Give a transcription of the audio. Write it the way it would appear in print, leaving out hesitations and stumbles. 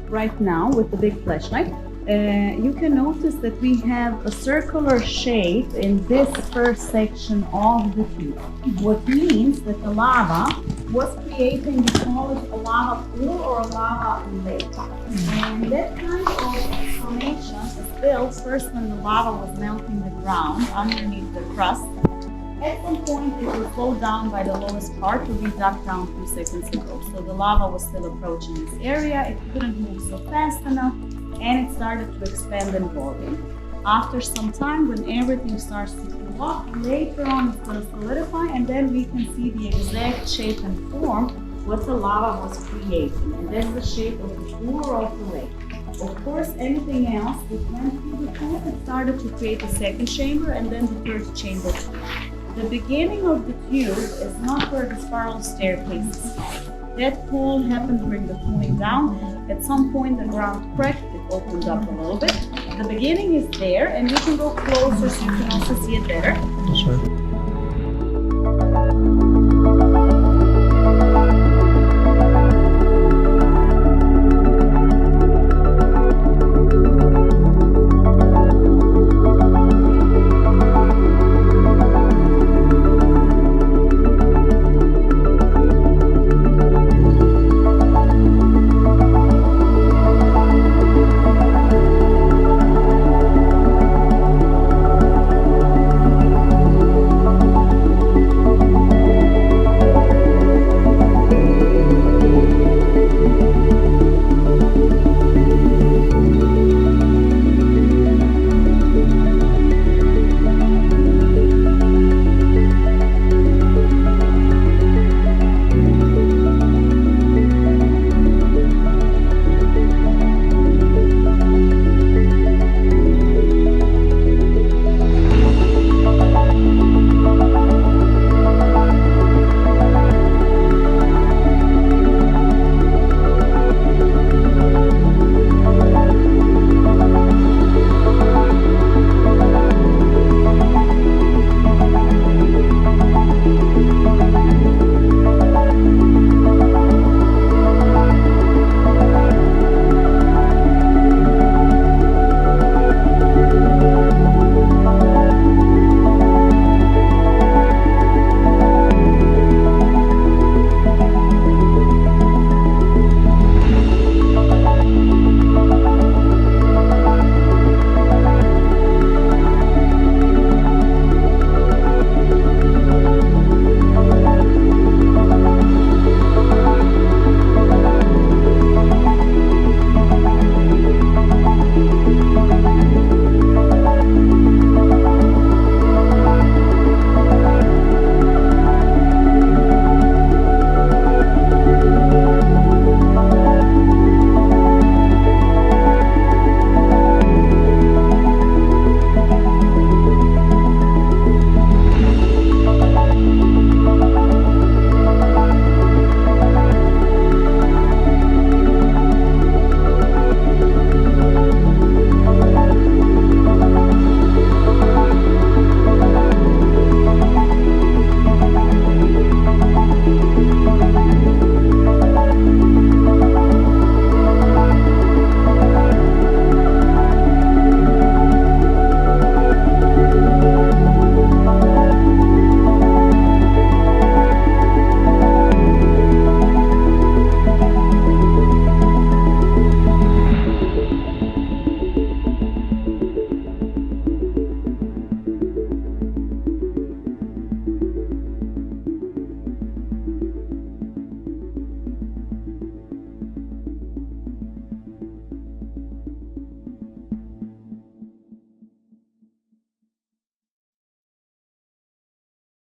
Right now with the big flashlight, you can notice that we have a circular shape in this first section of the tube. What means that the lava was creating, we call it a lava pool or a lava lake. And that kind of formation is built first when the lava was melting the ground underneath the crust. At some point it was slowed down by the lowest part to be dug down 2 seconds ago. So the lava was still approaching this area, it couldn't move so fast enough, and it started to expand in volume. After some time, when everything starts to cool off, later on it's going to solidify, and then we can see the exact shape and form what the lava was creating. And that's the shape of the pool or of the lake. Of course, anything else that went through the pool, it started to create a second chamber and then the third chamber too. The beginning of the tube is not where the spiral staircase is found. That pull happened during the cooling down. At some point the ground cracked, it opened up a little bit. The beginning is there, and you can go closer so you can also see it better. Sure.